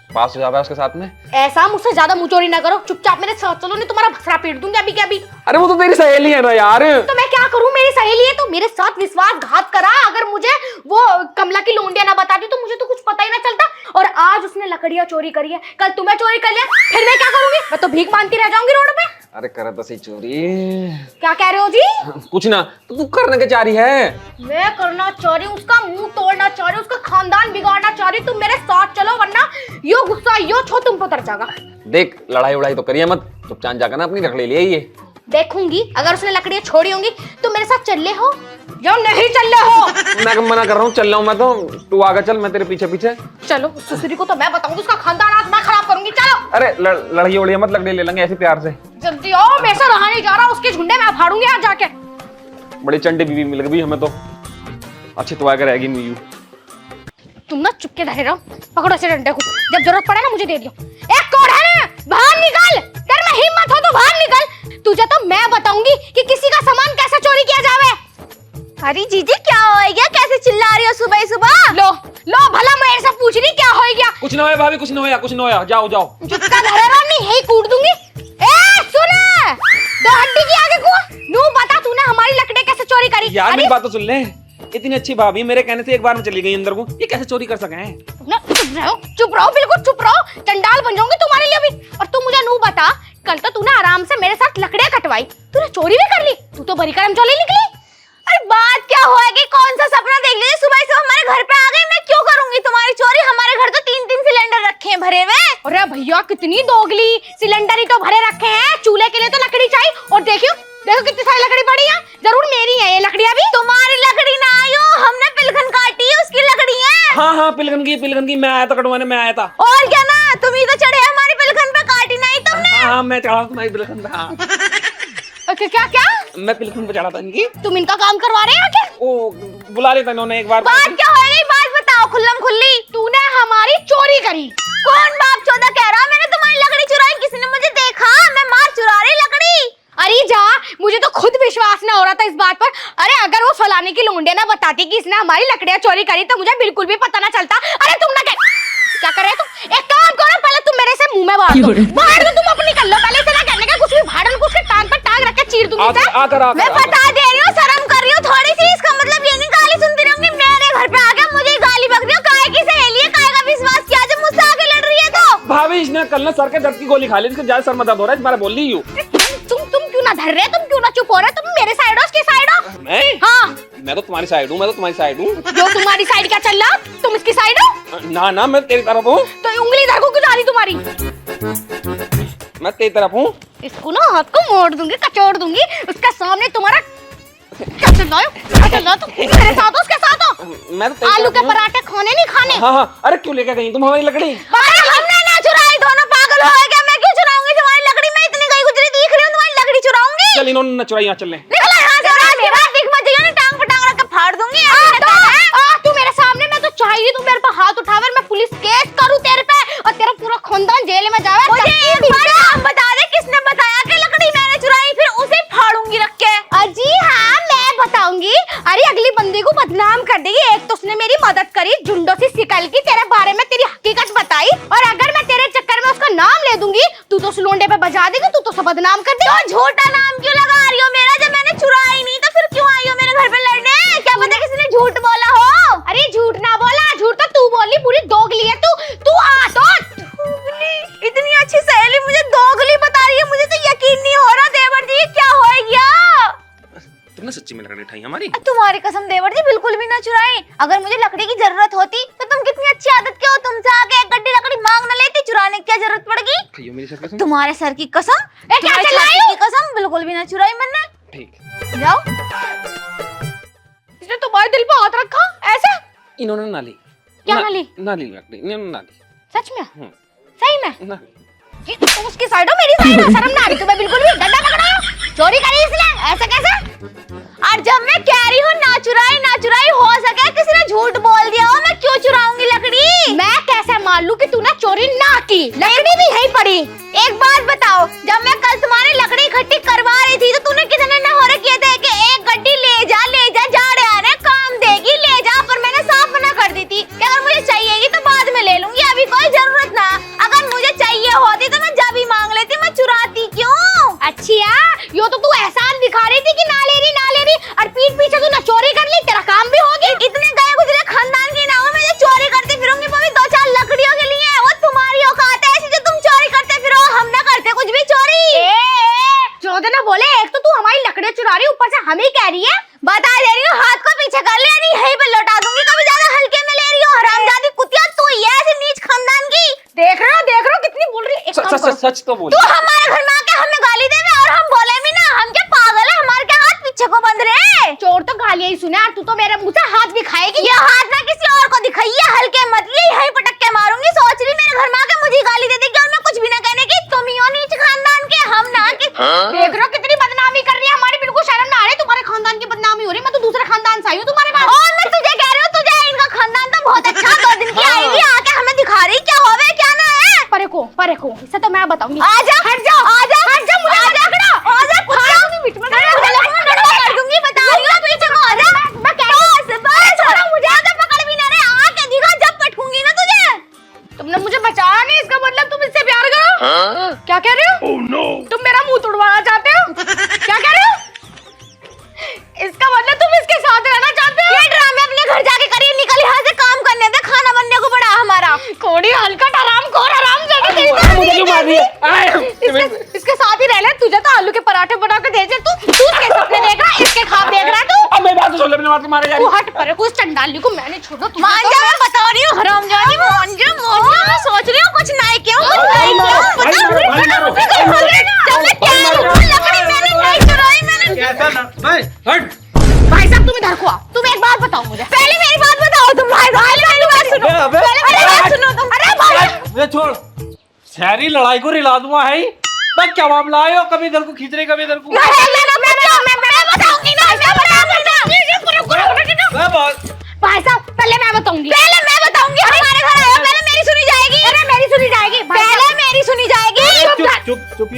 पास हो जाता है उसके साथ में। ऐसा मुझसे ज्यादा मुंहचोरी ना करो, चुपचाप मेरे साथ चलो, नहीं तुम्हारा भसरा पीट दूंगी अभी के अभी। अरे वो तो तेरी सहेली है ना यार। तो मैं क्या करूं, मेरी सहेली है तो मेरे साथ विश्वासघात करा। अगर मुझे वो कमला की लोंडिया ना बताती तो मुझे तो कुछ पता ही ना चलता। और आज उसने लकड़ियां चोरी करी है, कल तुम्हें चोरी कर लिया, फिर मैं क्या करूंगी? मैं तो भीख मांगती रह जाऊंगी रोड पे। अरे कर तो सही चोरी। क्या कह रहे हो जी? कुछ ना, तो तू करने के चाह रही है। मैं करना चाह रही हूँ, उसका मुंह तोड़ना चाह रही हूँ, उसका खानदान बिगाड़ना चाह रही हूँ। तुम मेरे साथ चलो, वरना यो गुस्सा यो छो तुम पे उतर जाएगा। देख, लड़ाई उड़ाई तो करिए मत, चुपचाप जाकर ना अपनी लकड़ी ले आइए। देखूंगी अगर उसने लकड़ियां छोड़ी होंगी तो मेरे साथ चल ले हो या नहीं चल ले हो। मैं मना कर रहा हूँ, चल रहा हूँ मैं तो, तू आगे चल, मैं तेरे पीछे पीछे। चलो, सुसरी को तो मैं बताऊंगी, उसका खानदान आज मैं खराब करूंगी। चलो अरे लड़ाई उड़िए मत, लकड़ी ले लेंगे ऐसे प्यार से। जल्दी आओ, मैं से रहा नहीं जा रहा, उसके झुंडे में फाड़ूंगी आज जाके। बड़ी चंडी बीवी मिल गई हमें तो, अच्छी तो आकर रहेगी मीयू। तुम ना चुपके धरे रहो, पकड़ो इसे डंडे को, जब जरूरत पड़े ना मुझे दे दियो। एक कोड है ना, बाहर निकल, तेरे में हिम्मत हो तो बाहर निकल। तुझे तो मैं बताऊंगी कि किसी का सामान कैसे चोरी किया जावे। अरे जीजी क्या हो गया, कैसे चिल्ला रही हो सुबह सुबह? लो लो, भला मेरे से पूछ रही क्या हो गया? कुछ ना होया भाभी, कुछ ना होया, कुछ ना होया, जाओ जाओ। चुपका धरे रहो, नहीं यही कूट दूंगी। ए सुन, 2 हड्डी की आगे को नू बता, तूने हमारी लकड़ी कैसे चोरी करी? यार मेरी बात तो सुन ले, इतनी अच्छी भाभी मेरे कहने से एक बार में चली गई अंदर को, ये कैसे चोरी कर सके हैं? ना चुप रहो, बिल्कुल चुप रहो, चंडाल बन जाऊंगी तुम्हारे लिए भी। और तू मुझे नू बता, कल तो तूने आराम से मेरे साथ लकड़ियां कटवाई, तूने चोरी भी कर ली, तू तो बड़ी करम चोली निकली। अरे बात क्या होएगी, कौन सा सपना देख लिया, सुबह से हमारे घर पे आ गई, मैं क्यों करूंगी तुम्हारी चोरी? हमारे घर तो 3-3 सिलेंडर रखे हैं भरे हुए। अरे भैया कितनी दोगली, सिलेंडर ही तो भरे रखे हैं, चूल्हे के लिए तो लकड़ी चाहिए। और देखियो देखो कितनी सारी लकड़ी पड़ी है, जरूर मेरी है ये लकड़ियां भी। तुम्हारी लकड़ी ना आयो, हमने पिलखन काटी है, उसकी लकड़ी है। हाँ पिलखन की मैं आया था कटवाने, मैं आया था। और क्या ना, तुम ही तो चढ़े हमारी पिलखन पे, काटी नहीं तुमने। हाँ मैं चढ़ा तुम्हारी पिलखन पे। हाँ क्या क्या? मैं पिलखन पे चढ़ा था इनकी। तुम इनका काम करवा रहे हो क्या? ओ बुला लेता इन्होंने एक बार। बात क्या होएगी, बात बताओ खुल्लम खुल्ली। तूने हमारी चोरी करी। कौन बाप चौदह कह रहा? मैंने तुम्हारी लकड़ी चुराई, किसी ने मुझे देखा? मैं मार चुरा रही लकड़ी। अरे जा, मुझे तो खुद विश्वास ना हो रहा था इस बात पर। अरे अगर वो फलाने की लोंडे ना बताती कि इसने हमारी लकड़ियां चोरी करी तो मुझे बिल्कुल भी पता ना चलता। अरे तुम ना क्या कर रहे हो तुम? एक काम करो, पहले तुम मेरे से मुंह में बाहर दो, तुम अपनी कर लो। पहले इसे ना करने का कुछ भी, भाड़ में उसके टांग पर टांग रख के चीर दूंगी इसे। मैं बता दे रही हूँ, शर्म कर रही हूँ थोड़ी सी। इसका मतलब ये नहीं गाली सुनती रहूंगी। मेरे घर पे आ गया, मुझे ही गाली बक रही हो। काहे की सहेली है, काहे का विश्वास किया जब मुझसे आके लड़ रही है तो? भाभी इसने कल ना सर के दर्द की गोली खा ली, इसके ज्यादा सर में दर्द हो रहा है, तुम्हारा बोल रही हूँ। तुम क्यों ना धर रहे, तुम क्यों ना चुप हो रहे? तुम मेरे साइड हो उसकी साइड हो? मैं? हाँ, मैं तो तुम्हारी साइड हूँ, मैं तो तुम्हारी साइड हूँ। जो तुम्हारी साइड क्या चल रहा, तुम इसकी साइड हो? ना ना, मैं तेरी तरफ हूँ। तो उंगली इधर को क्यों जा रही तुम्हारी? मैं तेरी तरफ हूँ। इसको ना हाथ को मोड़ दूंगी, कचोड़ दूंगी। उसका सामने तुम्हारा क्या चल रहा है? तुम मेरे साथ हो, उसके साथ हो? मैं तो तेरी आलू तरफ के हूँ। पराठे खाने नहीं खाने? हाँ हाँ, अरे क्यों लेकर गई तुम हमारी लकड़ी? अरे हमने ना चुराई, दोनों पागल हो गए क्या? मैं क्यों चुराऊंगी तुम्हारी लकड़ी? मैं इतनी गई गुजरी दिख रही हूँ, तुम्हारी लकड़ी चुराऊंगी? चल इन्होंने न चुराई, यहाँ चल ले। निकलो यहाँ से, रात के बाद दिख मत जाइए ना, टांग पर टांग रख के फाड़ दूंगी। तू मेरे सामने, मैं तो चाहिए तू मेरे पे हाथ उठावे, मैं पुलिस केस करूं तेरे पे और तेरा पूरा खानदान जेल में जावे। मुझे एक बार नाम बता दे, किसने बताया कि लकड़ी मैंने चुराई? फिर उसे फाड़ूंगी रख के। अजी हाँ, मैं बताऊंगी। अरे अगली बंदी को बदनाम कर देगी। एक तो उसने मेरी मदद करी, झुंडों से सिकल की तेरे बारे में तेरी हकीकत बताई, और अगर मैं तेरे चक्कर में उसका नाम ले दूंगी तू तो उस लोंडे पे बजा देगी, तू तो सब बदनाम कर देगी। तो झूठा नाम क्यों लगा रही हो मेरा? जब मैंने चुराई नहीं तो फिर क्यों आई हो मेरे घर पे लड़ने? क्या पता किसी ने झूठ बोला हो? अरे झूठ ना बोला, झूठ तो तू बोली, पूरी दोगली है तू। तू आ तो दोगली? इतनी अच्छी सहेली मुझे दोगली बता रही है, मुझे तो यकीन नहीं हो रहा। देवर जी क्या हो गया? तुमने सच्ची में लकड़ी उठाई हमारी? तुम्हारी कसम देवर जी, बिल्कुल भी ना चुराई। अगर मुझे लकड़ी की जरूरत होती तो तुम कितनी अच्छी आदत के हो, तुमसे आके एक गड्डी लकड़ी मांग न लेती। चुराने की क्या जरूरत पड़ेगी? खाइयो मेरी सर कसम। तुम्हारे सर की कसम, क्या तुम्हारे चला छाती रही की कसम, बिल्कुल भी ना चुराई मैंने। ठीक। जाओ। इसने तुम्हारे दिल पे हाथ रखा ऐसे? इन्होंने ना ली। क्या ना- ना ली? ना ली लकड़ी, इन्होंने ना ली। सच में? सही में? ना। ये तुम उसकी साइड हो, मेरी साइड हो? शर्म ना आ रही तुम्हें बिल्कुल भी? डंडा पकड़ा, चोरी करी इसने, ऐसे कैसे? और जब मैं कह रही हूँ ना चुराई हो सके किसी ने झूठ बोल दिया हो, मैं क्यों चुराऊंगी लकड़ी? मैं कैसे मान लूं कि तूने चोरी ना की? लकड़ी भी यहीं पड़ी। एक बात बताओ, जब मैं कल तुम्हारी लकड़ी इकट्ठी करवा रही थी तो तूने कितने नहोरे किए थे कि एक गड्डी ले जा जाड़े आ रहे काम देगी, ले जा। पर मैंने साफ मना कर दी थी कि अगर मुझे चाहिएगी तो बाद में ले लूंगी, अभी कोई जरूरत ना। अगर मुझे चाहिए होती तो मैं जब ही मांग लेती, मैं चुराती क्यों? अच्छिया, यो तो तू एहसान दिखा रही थी कि ना ले रही और पीठ पीछे तूने चोरी कर ली, तेरा काम भी हो गया। इतने गए गुजरे खानदान की ना हो, मैं जो चोरी करती फिरूंगी वो भी 2-4 लकड़ियों के लिए। वो तुम्हारी औकात है ऐसी जो तुम चोरी करते फिरो, हम ना करते कुछ भी चोरी। चौधरी ना बोले, एक तो तू हमारी लकड़ियां चुरा रही, ऊपर से हमें कह रही है। बता दे रही हूँ, हाथ को पीछे कर ले, नहीं यहीं पे लौटा दूंगी। कभी ज्यादा हल्के में ले रही हो, हरामजादी कुतिया तू ही है ऐसी नीच खानदान की। देख रहे हो कितनी बोल रही है। एक काम करो, सच तो बोल। तू हमारे घर में आके हमें गाली दे और हम बोले भी ना? हम क्या पागल है? हमारे क्या हाथ पीछे को बंद रहे? चोर तो गालियां ही सुने, और तू तो मेरे मुंह से हाथ भी खाएगी। ये हाथ ना किसी और को दिखाइए, हल्के मत, ये यहीं पटक के मारूंगी। सोच रही मेरे घर में आके मुझे गाली दे देगी और मैं कुछ भी ना कहने की? तुम ही हो नीच खानदान के, हम ना के। देख रहे हो कितनी बदनामी कर रही है हमारी, बिल्कुल शर्म ना आ रही। तुम्हारे खानदान की बदनामी हो रही, मैं तो दूसरे खानदान से आई हूँ तुम्हारे पास। और मैं तुझे कह रही हूँ, तुझे इनका खानदान तो बहुत अच्छा, 2 दिन की आई हुई आके हमें दिखा रही क्या होवे क्या ना है। परे को इसे तो मैं बताऊंगी। आजा, हट जा, आजा, हट जा, मुझे आजा, आजा, फाड़ूंगी बीच में, डंडा कर दूंगी, बता रही हूँ। पीछे को आजा, बस मुझे आजा, पकड़ भी ना रहे, आके दिखा जब पटकूंगी ना तुझे। तुमने मुझे बचाया नहीं, इसका मतलब तुम इससे प्यार करो। क्या कह रहे हो? तुम मेरा मुंह तोड़वाना चाहते हो? क्या कह रहे हो? इसका मतलब तुम इसके साथ रहना चाहते हो? ये ड्रामे अपने घर जाके करिए, निकल यहाँ से, काम करने दे, खाना बनने को पड़ा हमारा। कोड़ी हलकट हरामखोर हरामजादा तेरी मुझे बात क्यों मार रही है? इसके साथ ही रह ले। तुझे तो आलू के पराठे बना के दे दे, तू इसके सपने देख रहा है, इसके ख्वाब देख रहा है तू। अब मैं बात तो सुन ले, अपने मार के मारे जा रही। तू हट, परे को इस चंडाली को मैंने छोड़ो। मान जा, मैं बता रही हूँ, हरामजादी मान जा। मैं सोच रही हूँ कुछ नहीं क्यों, जब मैं कह रही हूँ लकड़ी मैंने नहीं चुराई, मैंने। भाई साहब तुम इधर को आओ, तुम एक बात बताओ मुझे। पहले मेरी बात बताओ तुम, भाई मेरी बात सुनो, पहले मेरी बात सुनो तुम। अरे भाई ये छोड़, शहरी लड़ाई को रिला दूंगा है ही। मैं क्या मामला आयो, कभी इधर को खींच रही, कभी इधर को। मैं बताऊंगी ना, मैं बात भाई साहब पहले मैं बताऊंगी। पहले मैं बताऊंगी, हमारे घर आए हो, मेरी सुनी जाएगी, पहले मेरी सुनी जाएगी। चुप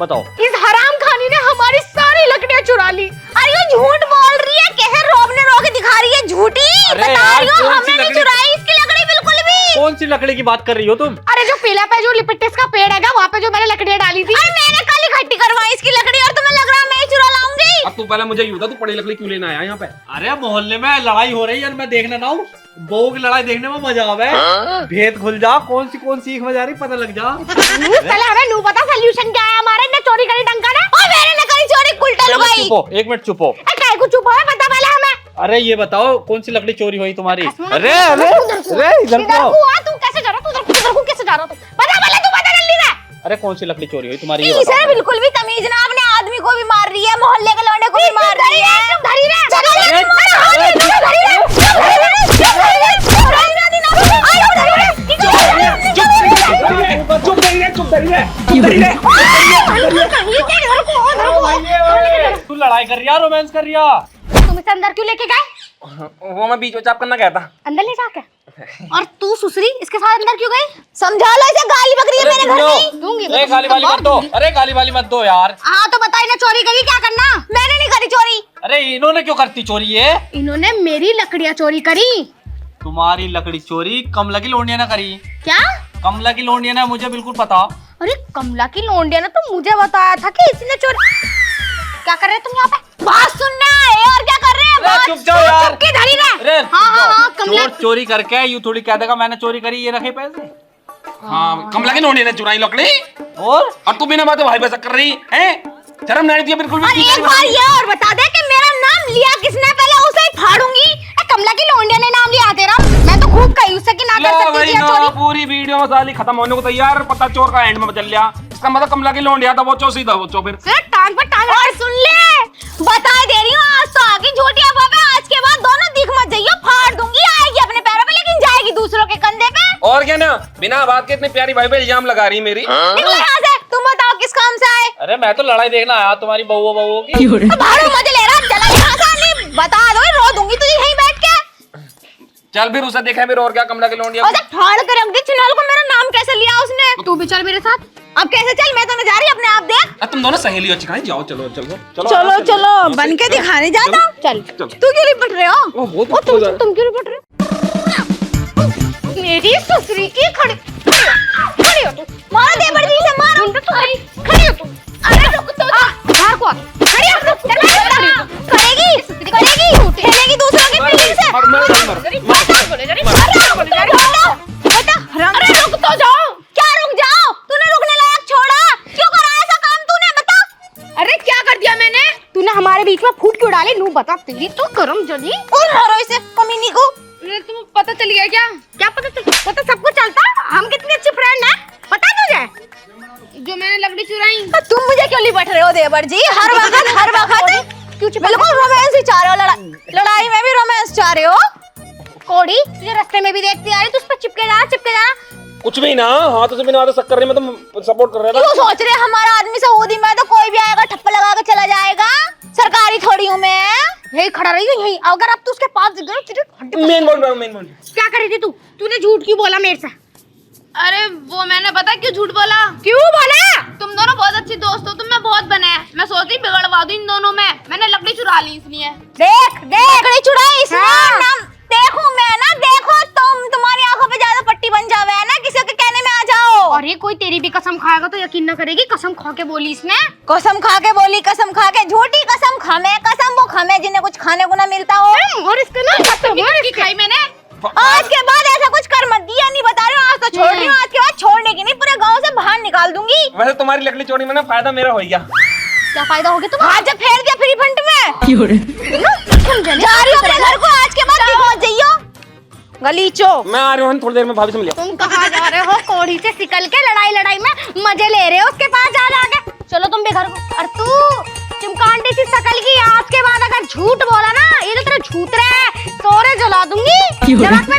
बताओ। इस हराम खानी ने हमारी सारी लकड़ियाँ चुरा ली। अरे ये झूठ बोल रही है, कैसे रोबने रोके दिखा रही है, झूठी अरे बता यार, रही हो, कौन सी हमने नहीं लकड़ी? चुराई इसकी लकड़ी बिल्कुल भी। कौन सी लकड़ी की बात कर रही हो तुम? अरे जो पीला पे जो लिपटिस का पेड़ है वहाँ पे जो मैंने लकड़ियाँ डाली थी। अरे मैंने कल इकट्ठी करवाई इसकी लकड़ी और तुम्हें लग रहा है मैं ही चुरा लाऊंगी। अब तू पहले मुझे ये बता, तू पड़ी लकड़ी क्यों लेने आया यहाँ पे? अरे मोहल्ले में लड़ाई हो रही है, मैं देखने ना हूँ। बहू की लड़ाई देखने में मजा आवे। भेद खुल जा, कौन सी सीख में जा रही पता लग जा। पहले हमें नू पता सोल्यूशन क्या है हमारे, ने चोरी करी डंका ने। और मैंने न करी चोरी, उल्टा लुगाई। चुपो, एक मिनट चुपो। काय को चुप हो, बता पहले हमें। अरे ये बताओ कौन सी लकड़ी चोरी हुई तुम्हारी? कसम अरे से अरे अरे इधर को आओ। तू कैसे जा रहा, तू इधर को कैसे जा रहा, तू बता पहले, तू बता जल्दी से। अरे कौन सी लकड़ी चोरी हुई तुम्हारी? ये इसे बताओ। बिल्कुल भी तमीज ना, अपने आदमी को भी मार रही है, मोहल्ले के लौंडे को भी मार रही है। चुप धरी रे, तू लड़ाई कर रिया, रोमांस कर रिया? तुम इसे अंदर क्यों लेके गए? वो मैं बीच में चाप करना कहता। अंदर ले जाके। और तू सुसरी इसके साथ अंदर क्यों गई? समझा लो इसे, गाली बक रही है मेरे घर में। दूंगी अरे गाली वाली मत दो, अरे गाली वाली मत दो यार। हाँ तो बताई ना, चोरी करी क्या करना? मैंने नहीं करी चोरी। अरे इन्होंने क्यों करती चोरी ये? इन्होंने मेरी लकड़ियाँ चोरी करी। तुम्हारी लकड़ी चोरी कमला की लोंडिया ने करी। क्या? कमला की लोंडिया ने, मुझे बिल्कुल पता। अरे कमला की लोंडिया ने तो मुझे बताया था कि इसने चोरी। क्या कर रहे तुम यहाँ पे? बात सुनने आए और क्या कर रहे हैं? अरे चुप जाओ यार। चुपके धरी रहे। अरे हाँ, कमला चोर चोरी करके यूं थोड़ी कह देगा मैंने चोरी करी, ये रखे पैसे। हाँ, कमला की लोंडी ने चुराई लकड़ी और तू बिना बात भाई बस कर रही है? शर्म नहीं आती है बिल्कुल और भी? एक बार ये और बता दे कि मेरा नाम लिया किसने, पहले उसे ही फाड़ूंगी। कमला की लोंडिया ने नाम लिया तेरा। मैं तो खूब कही उससे कि ना कर लो सकती भाई थी ये लो, चोरी। पूरी वीडियो में साली खत्म होने को तैयार, पता चोर का एंड में चल लिया। इसका मतलब कमला की लोंडिया था, वो चो सीधा वो चो फिर। टांग पर टांग। और सुन ले, बता दे रही हूँ, आज तो आगे झूठी अफवाह पे, आज के बाद दोनों दिख मत जाइयो, फाड़ दूंगी। आएगी अपने पैरों पे लेकिन जाएगी दूसरों के कंधे पे। और क्या ना, बिना बात के इतनी प्यारी भाई पे इल्जाम लगा रही मेरी। निकलो यहाँ से, तुम बताओ किस काम से आए? अरे मैं तो लड़ाई देखना आया तुम्हारी बहुओं की। भाड़ू मजे ले रहा, चला यहाँ से, नहीं बता दो, रो दूंगी तुझे यहीं बैठ के। चल फिर उसे देखा फिर, और क्या कमला की लोंडिया और फाड़ कर रख दी चिनाल को, मेरा नाम कैसे लिया उसने? तू भी चल मेरे साथ। अब कैसे चल, मैं तो न जा रही, अपने आप देख। तुम दोनों सहेली हो, चिकाई जाओ, चलो चलो चलो चलो, बन के दिखाने जाता। चल चलो। तू क्यों लिपट रहे हो? तुम क्यों रिपोर्ट रहे हो? मेरी ससुरी की खड़ी खड़ी हो तू। मारो देवर जी से, मारो। खड़ी हो तू। अरे रुक तो जा। बाहर को आ। खड़ी हो तू। करेगी करेगी, ठेलेगी दूसरों के पीछे से। अरे रुक तो जाओ। क्या रुक जाओ? तूने रुकने लायक छोड़ा, क्यों करा ऐसा काम तूने, बता। अरे क्या कर दिया मैंने? तूने हमारे बीच में फूट क्यों डाली? नू बता, तेरी तो करम जली। और मारो इसे कमीनी को। तुम्हें पता चल गया क्या? क्या पता चल? पता सबको चलता। हम कितने अच्छे फ्रेंड हैं, पता तुझे? जो मैंने लकड़ी चुराई। तुम मुझे क्यों लिपट रहे हो देवर जी? हर वक्त बिल्कुल रोमांस ही चाह रहे हो, लड़ाई में भी रोमांस चाह रहे हो। कोड़ी तुझे रास्ते में भी देखती आ रही, तू उस पर चिपके जा। कुछ भी ना, हाथ से बिना शक्कर नहीं, मैं तो सपोर्ट कर रहा था। क्यों सोच रहे हैं हमारा आदमी सऊदी में तो कोई भी आएगा ठप्पा लगा के चला जाएगा? सरकारी थोड़ी हूँ मैं। यही खड़ा रही हूँ यही। अगर अब तू उसके पास गई तुझे मेन बोल। क्या करी थी तू? तूने झूठ क्यों बोला मेरे से? अरे वो मैंने पता क्यों झूठ बोला? क्यों बोला? तुम दोनों बहुत अच्छी दोस्त हो, तुम में बहुत बने हैं। मैं सोच रही बिगड़वा दूं इन दोनों में, मैंने लकड़ी चुरा ली इसलिए। देख लकड़ी चुराई इसने। हाँ। नाम देखूं मैं ना, देखो तुम्हारी आंखों पे ज्यादा पट्टी बन जावे है ना, किसी के कहने में आ जाओ। अरे कोई तेरी भी कसम खाएगा तो यकीन न करेगी। कसम खा के बोली इसने। कसम खा के बोली, कसम खा के, झूठी कसम खामे, कसम वो खामे जिन्हें कुछ खाने को ना मिलता हो। और इसके ना की खाई मैंने। आज के बाद ऐसा कुछ कर मत दिया, नहीं बता रही हूँ, आज तो छोड़ रही हूँ, आज के बाद छोड़ने की नहीं, पूरे गांव से बाहर निकाल दूंगी। वैसे तुम्हारी लकड़ी चोरी में ना फायदा मेरा हो गया। क्या फायदा हो गया तुम्हें? आज जब फेर दिया फ्री फंड में। जा रही हूँ अपने घर को, आज के बाद दिख मत जाइयो गलीचो। मैं आ रहा हूँ थोड़ी देर में, भाभी से मिलिए। तुम कहाँ जा रहे हो? कोढ़ी से सिकल के लड़ाई में मजे ले रहे हो उसके पास जा जाके। चलो तुम भी घर को। और तू चिमकांडी सी शकल की, आज के बाद अगर झूठ बोला ना, ये जो तेरे झूठ रहे सोरे जला दूंगी। नमक में